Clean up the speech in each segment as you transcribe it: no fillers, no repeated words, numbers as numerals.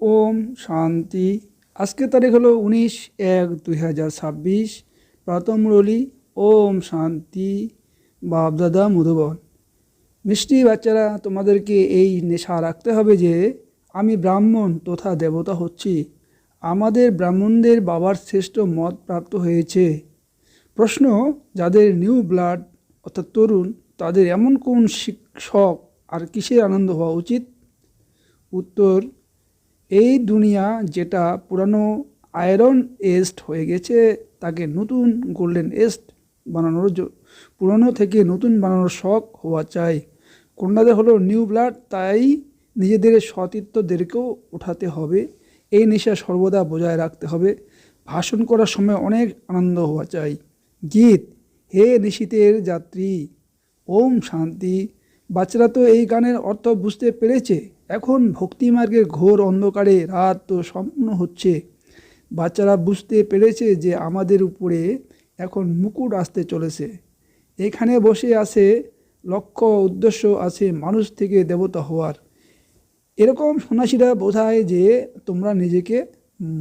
ওম শান্তি। আজকের তারিখ হলো 19/1/2026। প্রাতঃ মুরলী। ওম শান্তি। বাপদাদা মধুবন। মিষ্টি বাচ্চারা, তোমাদেরকে এই নেশা রাখতে হবে যে আমি ব্রাহ্মণ তথা দেবতা হচ্ছি। আমাদের ব্রাহ্মণদের বাবার শ্রেষ্ঠ মত প্রাপ্ত হয়েছে। প্রশ্ন: যাদের নিউ ব্লাড অর্থাৎ তরুণ, তাদের এমন কোন শিক্ষক আর কিসের আনন্দ হওয়া উচিত? উত্তর: এই দুনিয়া যেটা পুরানো আয়রন এস্ট হয়ে গেছে তাকে নতুন গোল্ডেন এস্ট বানানোর পুরানো থেকে নতুন বানানোর শখ হওয়া চাই। কন্যাদের হলো নিউ ব্লাড, তাই নিজেদের সতীর্থদেরকেও উঠাতে হবে। এই নেশা সর্বদা বজায় রাখতে হবে। ভাষণ করার সময় অনেক আনন্দ হওয়া চাই। গীত: হে নিশীথের যাত্রী, ওম শান্তি। বাচ্চারা তো এই গানের অর্থ বুঝতে পেরেছে। এখন ভক্তিমার্গের ঘোর অন্ধকারে রাত তো সম্পূর্ণ হচ্ছে। বাচ্চারা বুঝতে পেরেছে যে আমাদের উপরে এখন মুকুট আসতে চলেছে। এখানে বসে আছে লক্ষ্য, উদ্দেশ্য আছে মানুষ থেকে দেবতা হওয়ার। এরকম সন্ন্যাসীরা বোঝায় যে তোমরা নিজেকে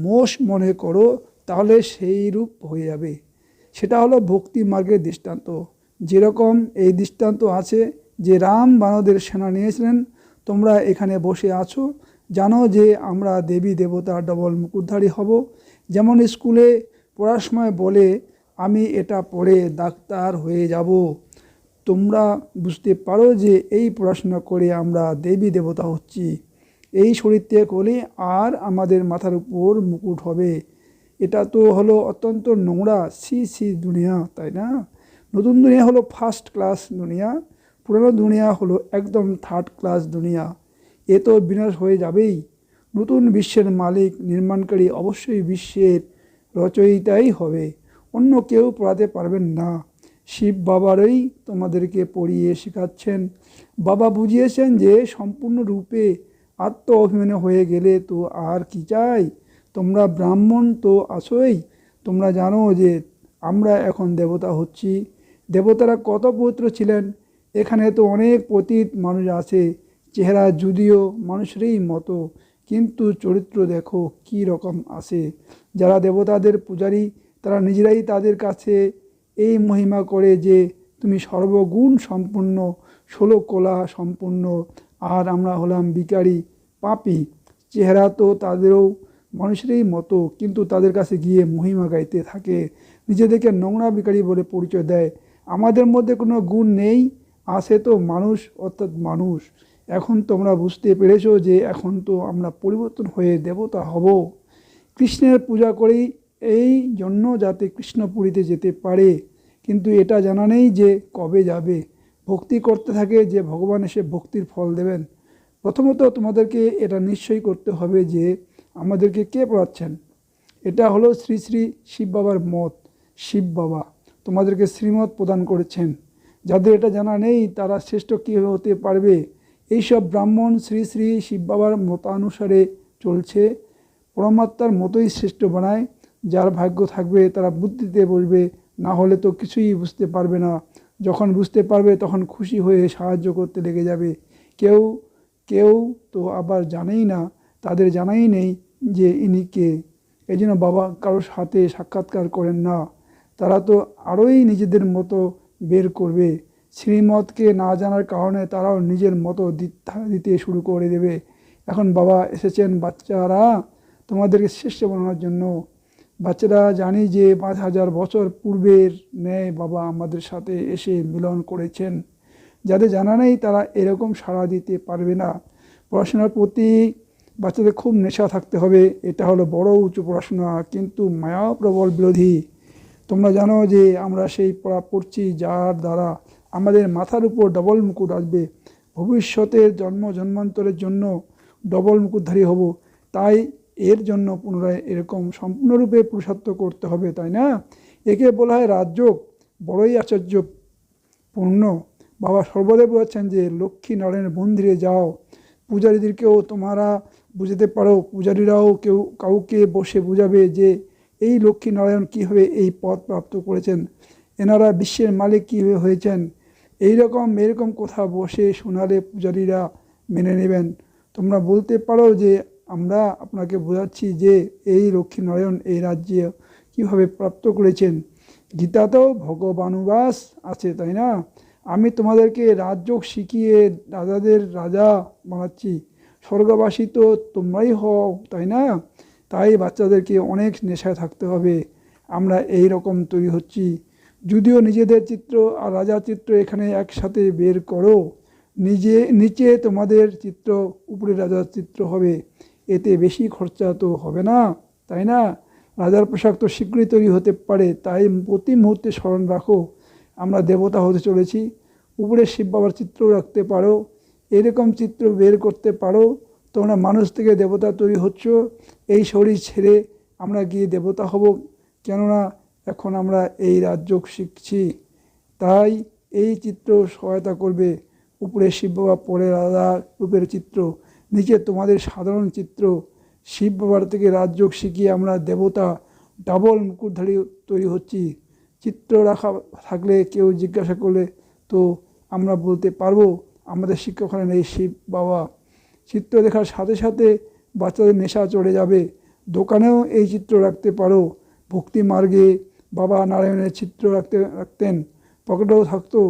মোষ মনে করো, তাহলে সেই রূপ হয়ে যাবে। সেটা হলো ভক্তি মার্গের দৃষ্টান্ত। যেরকম এই দৃষ্টান্ত আছে যে রাম বানদের সেনা নিয়েছিলেন, তোমরা এখানে বসে আছো, জানো যে আমরা দেবী দেবতা ডবল মুকুটধারী হব। যেমন স্কুলে পড়ার সময় বলে আমি এটা পড়ে ডাক্তার হয়ে যাব। তোমরা বুঝতে পারো যে এই পড়াশোনা করে আমরা দেবী দেবতা হচ্ছি। এই শরীর ত্যাগ হলে আর আমাদের মাথার উপর মুকুট হবে। এটা তো হলো অত্যন্ত নোংরা সি দুনিয়া, তাই না? নতুন দুনিয়া হলো ফার্স্ট ক্লাস দুনিয়া, পুরনো দুনিয়া হলো একদম থার্ড ক্লাস দুনিয়া। এ তো বিনাশ হয়ে যাবেই। নতুন বিশ্বের মালিক নির্মাণকারী অবশ্যই বিশ্বের রচয়িতাই হবে, অন্য কেউ পড়াতে পারবেন না। শিব বাবারই তোমাদেরকে পড়িয়ে শেখাচ্ছেন। বাবা বুঝিয়েছেন যে সম্পূর্ণরূপে আত্ম অভিমানী হয়ে গেলে তো আর কি চাই। তোমরা ব্রাহ্মণ তো আছোই। তোমরা জানো যে আমরা এখন দেবতা হচ্ছি। দেবতারা কত পবিত্র ছিলেন। এখানে তো অনেক পতিত মানুষ আছে, চেহারা যদিও মানুষেরই মতো, কিন্তু চরিত্র দেখো কি রকম আছে। যারা দেবতাদের পূজারী তারা নিজেরাই তাদের কাছে এই মহিমা করে যে তুমি সর্বগুণ সম্পূর্ণ, 16 কলা সম্পূর্ণ, আর আমরা হলাম ভিখারি, পাপী। চেহারা তো তাদেরও মানুষেরই মতো, কিন্তু তাদের কাছে গিয়ে মহিমা গাইতে থাকে, নিজেদেরকে নোংরা ভিখারি বলে পরিচয় দেয়। আমাদের মধ্যে কোনো গুণ নেই, আছে তো মানুষ অর্থাৎ মানুষ। এখন তোমরা বুঝতে পেরেছো যে এখন তো আমরা পরিবর্তন হয়ে দেবতা হব। কৃষ্ণের পূজা করি এই জন্য যাতে কৃষ্ণপুরীতে যেতে পারে, কিন্তু এটা জানা নেই যে কবে যাবে। ভক্তি করতে থাকে যে ভগবান এসে ভক্তির ফল দেবেন। প্রথমত তোমাদেরকে এটা নিশ্চয়ই করতে হবে যে আমাদেরকে কে পড়াচ্ছেন। এটা হলো শ্রী শ্রী শিব বাবার মত। শিব বাবা তোমাদেরকে শ্রীমত প্রদান করেছেন। যাদের এটা জানা নেই তারা শ্রেষ্ঠ কীভাবে হতে পারবে। এইসব ব্রাহ্মণ শ্রী শ্রী শিব বাবার মতানুসারে চলছে, পরমাত্মার মতোই শ্রেষ্ঠ বানায়। যার ভাগ্য থাকবে তারা বুদ্ধিতে বসবে, না হলে তো কিছুই বুঝতে পারবে না। যখন বুঝতে পারবে তখন খুশি হয়ে সাহায্য করতে লেগে যাবে। কেউ কেউ তো আবার জানেই না, তাদের জানাই নেই যে ইনি কে। এই জন্য বাবা কারোর সাথে সাক্ষাৎকার করেন না। তারা তো আরোই নিজেদের মতো বের করবে। শ্রীমতকে না জানার কারণে তারাও নিজের মতো দিতে শুরু করে দেবে। এখন বাবা এসেছেন বাচ্চারা তোমাদেরকে শ্রেষ্ঠ বানানোর জন্য। বাচ্চারা জানি যে 5,000 বছর পূর্বের ন্যায় বাবা আমাদের সাথে এসে মিলন করেছেন। যাদের জানা নেই তারা এরকম সাড়া দিতে পারবে না। পড়াশোনার প্রতি বাচ্চাদের খুব নেশা থাকতে হবে। এটা হলো বড় উঁচু পড়াশোনা, কিন্তু মায়া প্রবল বিরোধী। তোমরা জানো যে আমরা সেই পড়া পড়ছি যার দ্বারা আমাদের মাথার উপর ডবল মুকুট আসবে। ভবিষ্যতের জন্ম জন্মান্তরের জন্য ডবল মুকুটধারী হব। তাই এর জন্য পুনরায় এরকম সম্পূর্ণরূপে পুরুষার্থ করতে হবে, তাই না? একে বলা হয় রাজযোগ, বড়ই আশ্চর্যপূর্ণ। বাবা সর্বদাই বলেছেন যে লক্ষ্মী নারায়ণের মন্দিরে যাও, পূজারীদেরকেও তোমরা বুঝাতে পারো। পূজারীরাও কাউকে বসে বুঝাবে যে এই লক্ষ্মী নারায়ণ কীভাবে এই পদ প্রাপ্ত করেছেন, এনারা বিশ্বের মালিক কীভাবে হয়েছেন। এরকম কথা বসে শোনালে পূজারীরা মেনে নেবেন। তোমরা বলতে পারো যে আমরা আপনাকে বোঝাচ্ছি যে এই লক্ষ্মীনারায়ণ এই রাজ্যে কীভাবে প্রাপ্ত করেছেন। গীতাতেও ভগবানুবাস আছে, তাই না? আমি তোমাদেরকে রাজযোগ শিখিয়ে রাজাদের রাজা বানাচ্ছি, স্বর্গবাসী তো তোমরাই হও, তাই না? তাই বাচ্চাদেরকে অনেক নেশায় থাকতে হবে। আমরা এই রকম তৈরি হচ্ছি। যদিও নিজেদের চিত্র আর রাজার চিত্র এখানে একসাথে বের করো, নিচে তোমাদের চিত্র, উপরে রাজার চিত্র হবে, এতে বেশি খরচা তো হবে না, তাই না? রাজার পোশাক তো শীঘ্রই তৈরি হতে পারে, তাই প্রতি মুহূর্তে স্মরণ রাখো আমরা দেবতা হতে চলেছি। উপরে শিব বাবার চিত্র রাখতে পারো, এরকম চিত্র বের করতে পারো, তোমরা মানুষ থেকে দেবতা তৈরি হচ্ছ। এই শরীর ছেড়ে আমরা গিয়ে দেবতা হব, কেননা এখন আমরা এই রাজযোগ শিখছি। তাই এই চিত্র সহায়তা করবে। উপরে শিব বাবা, পরে রাধা রূপের চিত্র, নিচে তোমাদের সাধারণ চিত্র। শিব বাবার থেকে রাজযোগ শিখিয়ে আমরা দেবতা ডাবল মুকুটধারী তৈরি হচ্ছি। চিত্র রাখা থাকলে কেউ জিজ্ঞাসা করলে তো আমরা বলতে পারবো আমাদের শিক্ষক হলেন এই শিব বাবা। চিত্র দেখার সাথে সাথে বাচ্চাদের নেশা চড়ে যাবে। দোকানেও এই চিত্র রাখতে পারো। ভক্তি মার্গে বাবা নারায়ণের চিত্র রাখতেন, পকেটেও থাকতো।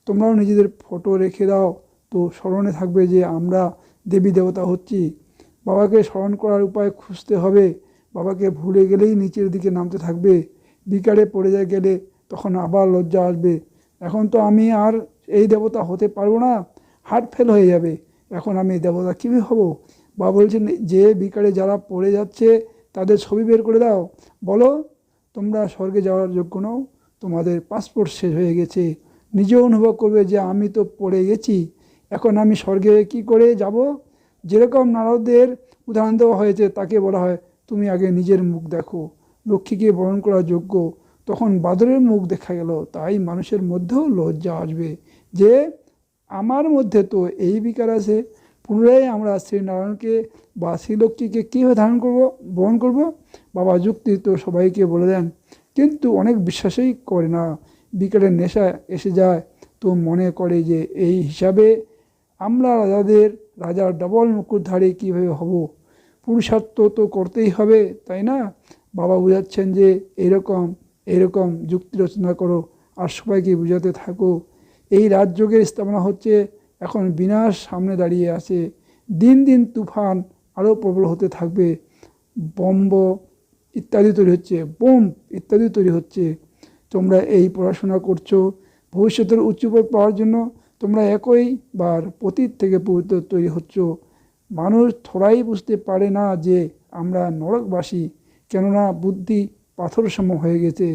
তোমরাও নিজেদের ফটো রেখে দাও, তো স্মরণে থাকবে যে আমরা দেবী দেবতা হচ্ছি। বাবাকে স্মরণ করার উপায় খুঁজতে হবে। বাবাকে ভুলে গেলেই নিচের দিকে নামতে থাকবে। বিকারে পড়ে গেলে তখন আবার লজ্জা আসবে। এখন তো আমি আর এই দেবতা হতে পারবো না, হার্ট ফেল হয়ে যাবে। এখন আমি দেবতা কীভাবে হব? বাবা বলছেন যে বিকারে যারা পড়ে যাচ্ছে তাদের ছবি বের করে দাও, বলো তোমরা স্বর্গে যাওয়ার যোগ্য নও, তোমাদের পাসপোর্ট শেষ হয়ে গেছে। নিজেও অনুভব করবে যে আমি তো পড়ে গেছি, এখন আমি স্বর্গে কি করে যাব? যেরকম নারদের উদাহরণ দেওয়া হয়েছে, তাকে বলা হয় তুমি আগে নিজের মুখ দেখো, লক্ষ্মীকে বরণ করার যোগ্য। তখন বাদরের মুখ দেখা গেল। তাই মানুষের মধ্যেও লজ্জা আসবে যে আমার মধ্যে তো এই বিকার আছে। পুনরায় আমরা শ্রীনারায়ণকে বা শ্রীলক্ষ্মীকে কীভাবে বরণ করব? বাবা যুক্তি তো সবাইকে বলে দেন, কিন্তু অনেক বিশ্বাসই করে না। বিকারের নেশা এসে যায়, তো মনে করে যে এই হিসাবে আমরা রাজার ডবল মুকুটধারী কীভাবে হব? পুরুষার্থ তো করতেই হবে, তাই না? বাবা বুঝাচ্ছেন যে এরকম যুক্তি রচনা করো আর সবাইকে বুঝাতে থাকো। এই রাজযোগের স্থাপনা হচ্ছে, এখন বিনাশ সামনে দাঁড়িয়ে আছে। দিন দিন তুফান আরও প্রবল হতে থাকবে। বম্ব ইত্যাদি তৈরি হচ্ছে, বোম ইত্যাদি তৈরি হচ্ছে। তোমরা এই পড়াশোনা করছো ভবিষ্যতের উচ্চপদ পাওয়ার জন্য। তোমরা একইবার পতীত থেকে পবিত্র তৈরি হচ্ছ। মানুষ থোড়াই বুঝতে পারে না যে আমরা নরকবাসী, কেননা বুদ্ধি পাথর সম হয়ে গেছে।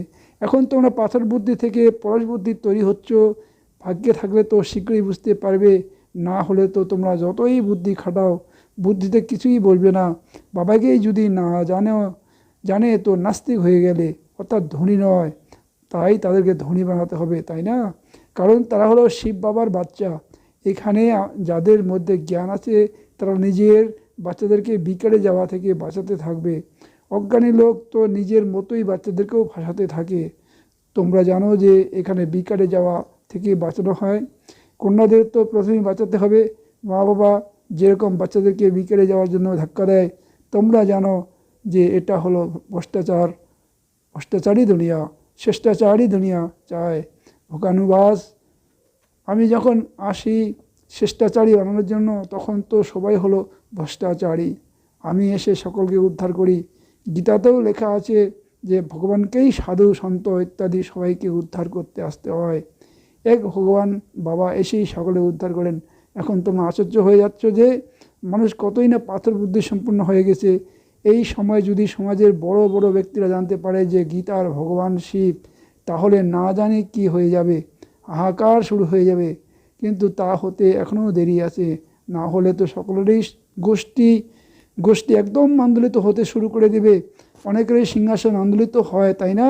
এখন তোমরা পাথর বুদ্ধি থেকে পরশ বুদ্ধি তৈরি হচ্ছ। ভাগ্যে থাকলে তো শীঘ্রই বুঝতে পারবে, না হলে তো তোমরা যতই বুদ্ধি খাটাও বুদ্ধিতে কিছুই বলবে না। বাবাকেই যদি না জানে তো নাস্তিক হয়ে গেলে, অর্থাৎ ধনী নয়। তাই তাদেরকে ধনী বানাতে হবে, তাই না? কারণ তারা হলো শিব বাবার বাচ্চা। এখানে যাদের মধ্যে জ্ঞান আছে তারা নিজের বাচ্চাদেরকে বিকারে যাওয়া থেকে বাঁচাতে থাকবে। অজ্ঞানী লোক তো নিজের মতোই বাচ্চাদেরকেও ফাঁসাতে থাকে। তোমরা জানো যে এখানে বিকারে যাওয়া থেকে বাঁচানো হয়। কন্যাদের তো প্রথমেই বাঁচাতে হবে। মা বাবা যেরকম বাচ্চাদেরকে বিকারে যাওয়ার জন্য ধাক্কা দেয়, তোমরা জানো যে এটা হলো ভ্রষ্টাচারী দুনিয়া, শিষ্টাচারী দুনিয়া চায় ভোগানুবাস। আমি যখন আসি শিষ্টাচারী বানানোর জন্য, তখন তো সবাই হলো ভ্রষ্টাচারী। আমি এসে সকলকে উদ্ধার করি। গীতাতেও লেখা আছে যে ভগবানকেই সাধু সন্ত ইত্যাদি সবাইকে উদ্ধার করতে আসতে হয়। এক ভগবান বাবা এসেই সকলে উদ্ধার করেন। এখন তোমরা আশ্চর্য হয়ে যাচ্ছ যে মানুষ কতই না পাথর বুদ্ধি সম্পূর্ণ হয়ে গেছে। এই সময় যদি সমাজের বড় বড় ব্যক্তিরা জানতে পারে যে গীতার ভগবান শিব, তাহলে না জানি কি হয়ে যাবে, হাহাকার শুরু হয়ে যাবে। কিন্তু তা হতে এখনও দেরি আছে। না হলে তো সকলেরই গোষ্ঠী একদম আন্দোলিত হতে শুরু করে দেবে। অনেকেরই সিংহাসন আন্দোলিত হয়, তাই না?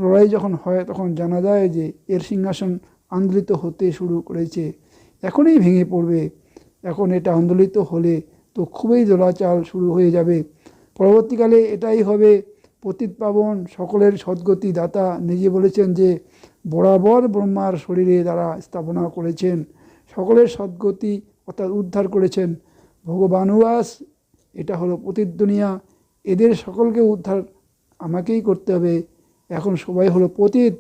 লড়াই যখন হয় তখন জানা যায় যে এর সিংহাসন আন্দোলিত হতে শুরু করেছে, এখনই ভেঙে পড়বে। এখন এটা আন্দোলিত হলে তো খুবই দোলাচাল শুরু হয়ে যাবে। পরবর্তীকালে এটাই হবে পতিত পাবন সকলের সদ্গতি দাতা নিজে বলেছেন যে বরাবর ব্রহ্মার শরীরে দ্বারা স্থাপনা করেছেন, সকলের সদ্গতি অর্থাৎ উদ্ধার করেছেন। ভগবানুবাস এটা হলো পতিত দুনিয়া, এদের সকলকে উদ্ধার আমাকেই করতে হবে। এখন সবাই হলো পতিত,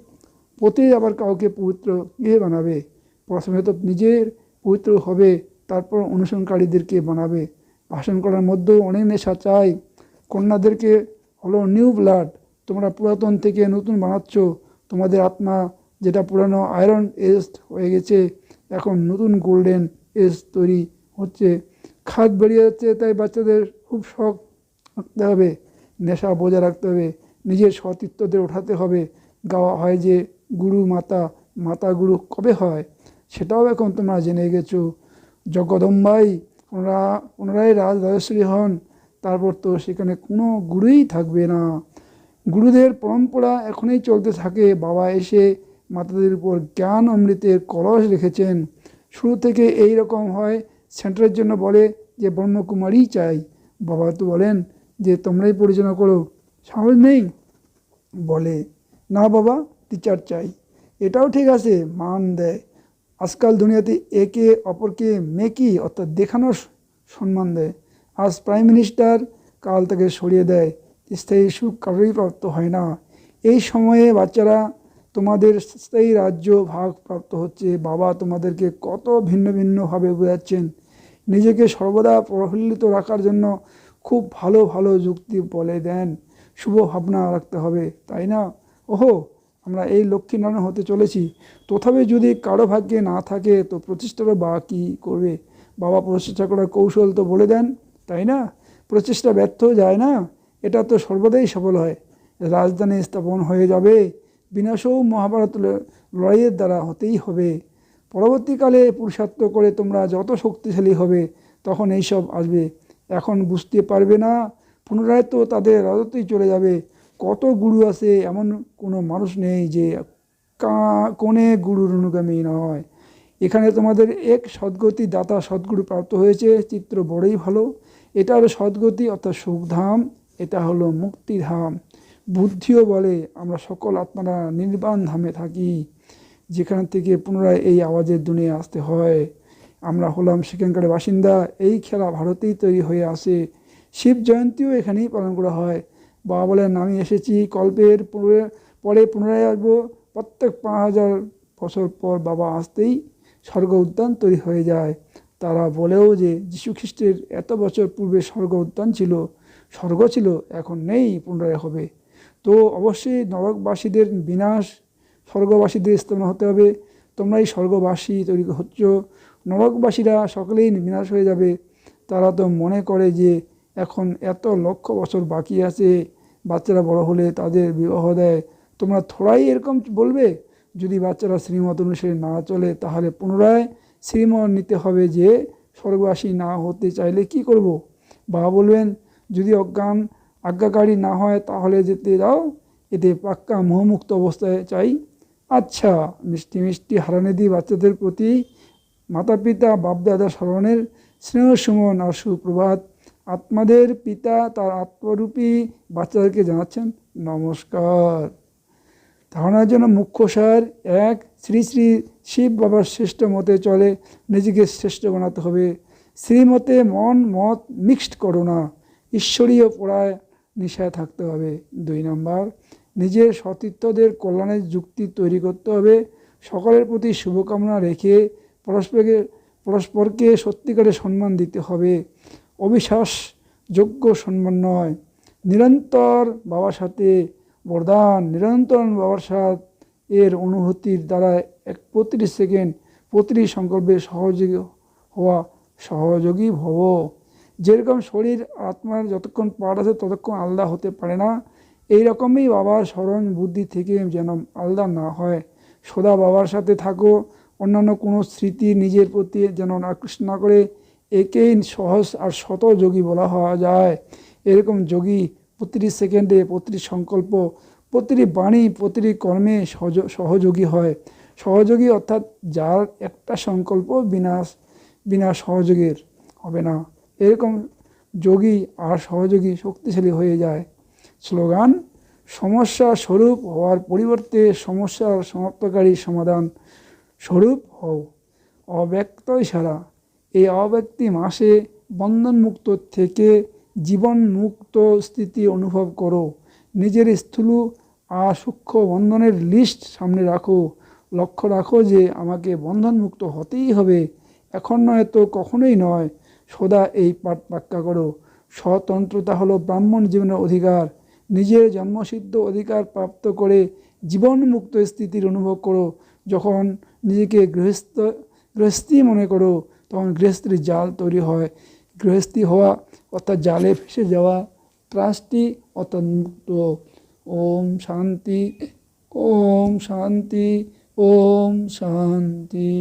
পতিত আবার কাউকে পবিত্র কীভাবে বানাবে? প্রথমে তো নিজের পবিত্র হবে, তারপর অনুসরণকারীদেরকে বানাবে। ভাষণ করার মধ্যেও অনেক নেশা চাই। কন্যাদেরকে হলো নিউ ব্লাড, তোমরা পুরাতন থেকে নতুন বানাচ্ছ। তোমাদের আত্মা যেটা পুরানো আয়রন এজ হয়ে গেছে, এখন নতুন গোল্ডেন এজ তৈরি হচ্ছে। খাদ বেরিয়ে যাচ্ছে, তাই বাচ্চাদের খুব শখ রাখতে হবে, নেশা বজায় রাখতে হবে, নিজের সতীর্থদের ওঠাতে হবে। গাওয়া হয় যে গুরু মাতা, মাতা গুরু কবে হয় সেটাও এখন তোমরা জেনে গেছো। জগদম্বাই পুনরায় রাজরাজেশ্বরী হন, তারপর তো সেখানে কোনো গুরুই থাকবে না। গুরুদের পরম্পরা এখনই চলতে থাকে। বাবা এসে মাতাদের উপর জ্ঞান অমৃতের কলস রেখেছেন। শুরু থেকে এই রকম হয়, সেন্টারের জন্য বলে যে ব্রহ্মকুমারী চাই, বাবা তো বলেন যে তোমরাই পরিচালনা করো। সাহস নেই, বলে না বাবা টিচার চাই। এটাও ঠিক আছে, মান দেয়। আজকাল দুনিয়াতে একে অপরকে মেকি অর্থাৎ দেখানোর সম্মান দেয়। আজ প্রাইম মিনিস্টার, কাল তাকে সরিয়ে দেয়। স্থায়ী সুখ কারোরই প্রাপ্ত হয় না। এই সময়ে বাচ্চারা তোমাদের স্থায়ী রাজ্য ভাগ প্রাপ্ত হচ্ছে। বাবা তোমাদেরকে কত ভিন্ন ভিন্নভাবে বোঝাচ্ছেন। নিজেকে সর্বদা প্রফুল্লিত রাখার জন্য খুব ভালো ভালো যুক্তি বলে দেন। শুভ ভাবনা রাখতে হবে, তাই না? ওহো, আমরা এই লক্ষ্মীনারায়ণ হতে চলেছি। তথাপি যদি কারো ভাগ্যে না থাকে তো প্রচেষ্টারও বা কী করবে? বাবা প্রচেষ্টা করার কৌশল তো বলে দেন, তাই না? প্রচেষ্টা ব্যর্থ যায় না, এটা তো সর্বদাই সফল হয়। রাজধানী স্থাপন হয়ে যাবে, বিনাশও মহাভারত লড়াইয়ের দ্বারা হতেই হবে। পরবর্তীকালে পুরুষার্থ করে তোমরা যত শক্তিশালী হবে তখন এইসব আসবে। এখন বুঝতে পারবে না, পুনরায় তো তাদের রাজত্বই চলে যাবে। কত গুরু আছে, এমন কোনো মানুষ নেই যে কোনে গুরুর অনুগামী নয়। এখানে তোমাদের এক সদ্গতি দাতা সদ্গুরু প্রাপ্ত হয়েছে, চিত্র বড়ই ভালো। এটা হলো সদ্গতি অর্থাৎ সুখধাম, এটা হলো মুক্তিধাম। বুদ্ধিও বলে আমরা সকল আত্মারা নির্বাণ ধামে থাকি, যেখান থেকে পুনরায় এই আওয়াজের দুনিয়া আসতে হয়। আমরা হলাম সেখানকার বাসিন্দা। এই খেলা ভারতেই তৈরি হয়ে আসে। শিব জয়ন্তীও এখানেই পালন করা হয়। বাবা বলেন আমি এসেছি কল্পের পরে পুনরায় আসবো। প্রত্যেক 5000 বছর পর বাবা আসতেই স্বর্গ উদ্যান তৈরি হয়ে যায়। তারা বলেও যে যীশুখ্রিস্টের এত বছর পূর্বে স্বর্গ উদ্যান ছিল, স্বর্গ ছিল, এখন নেই, পুনরায় হবে। তো অবশ্যই নরকবাসীদের বিনাশ, স্বর্গবাসীদের স্থাপনা হতে হবে। তোমরা এই স্বর্গবাসী তৈরি হচ্ছ, নরকবাসীরা সকলেই বিনাশ হয়ে যাবে। তারা তো মনে করে যে এখন এত লক্ষ বছর বাকি আছে, বাচ্চারা বড় হলে তাদের বিবাহ দেয়। তোমরা থোড়াই এরকম বলবে? যদি বাচ্চারা শ্রীমত অনুসারে না চলে তাহলে পুনরায় শ্রীমত নিতে হবে যে স্বর্গবাসী না হতে চাইলে কি করব? বাবা বলবেন যদি অজ্ঞান আজ্ঞাকারী না হয় তাহলে যেতে দাও, এতে পাক্কা মোহমুক্ত অবস্থায় চাই। আচ্ছা, মিষ্টি মিষ্টি হারানিধি বাচ্চাদের প্রতি মাতা পিতা বাপদাদা স্মরণের স্নেহ সুমন আর সুপ্রভাত। আত্মাদের পিতা তার আত্মরূপী বাচ্চাদেরকে জানাচ্ছেন নমস্কার। ধারণার জন্য মুখ্য সার এক, শ্রী শ্রী শিব বাবার শ্রেষ্ঠ মতে চলে নিজেকে শ্রেষ্ঠ বানাতে হবে। শ্রীমতে মন মত মিক্সড করো না, ঈশ্বরীয় পড়ায় নিশায় থাকতে হবে। 2 নম্বর, নিজের সতীর্থদের কল্যাণের যুক্তি তৈরি করতে হবে। সকলের প্রতি শুভকামনা রেখে পরস্পরকে সত্যিকারের সম্মান দিতে হবে। অবিশ্বাসযোগ্য সম্মান নয়। নিরন্তর বাবার সাথে বরদান, নিরন্তর বাবার সাথে এর অনুভূতির দ্বারা প্রতিটি সেকেন্ড প্রতিটি সংকল্পে সহযোগী ভব। যেরকম শরীর আত্মার যতক্ষণ পাঠ আছে ততক্ষণ আলাদা হতে পারে না, এই রকমই বাবার স্মরণ বুদ্ধি থেকে যেন আলাদা না হয়। সদা বাবার সাথে থাকো, অন্যান্য কোনো স্মৃতি নিজের প্রতি যেন আকৃষ্ট না করে। একেই সহজ আর শত যোগী বলা হওয়া যায়। এরকম যোগী প্রতিটি সেকেন্ডে প্রতিটি সংকল্প প্রতিটি বাণী প্রতিটি কর্মে সহযোগী হয়। সহযোগী অর্থাৎ যার একটা সংকল্প বিনা সহযোগীর হবে না, এরকম যোগী আর সহযোগী শক্তিশালী হয়ে যায়। স্লোগান, সমস্যা স্বরূপ হওয়ার পরিবর্তে সমস্যার সমাপ্তকারী সমাধান স্বরূপ হও। অব্যক্ত ইশারা, এই অব্যক্তি মাসে বন্ধনমুক্ত থেকে জীবন মুক্ত স্থিতি অনুভব করো। নিজের স্থূল আর সূক্ষ্ম বন্ধনের লিস্ট সামনে রাখো। লক্ষ্য রাখো যে আমাকে বন্ধনমুক্ত হতেই হবে, এখন নয় তো কখনোই নয়। সদা এই পাঠ পাক্কা করো। স্বতন্ত্রতা হলো ব্রাহ্মণ জীবনের অধিকার। নিজের জন্মসিদ্ধ অধিকার প্রাপ্ত করে জীবনমুক্ত স্থিতির অনুভব করো। যখন নিজেকে গৃহস্থী মনে করো, তখন গৃহস্থীর জাল তৈরি হয়। গৃহস্থী হওয়া অর্থাৎ জালে ফেসে যাওয়া, ত্রাসটি অর্থাৎ মুক্ত। ওম শান্তি, ওম শান্তি, ওম শান্তি।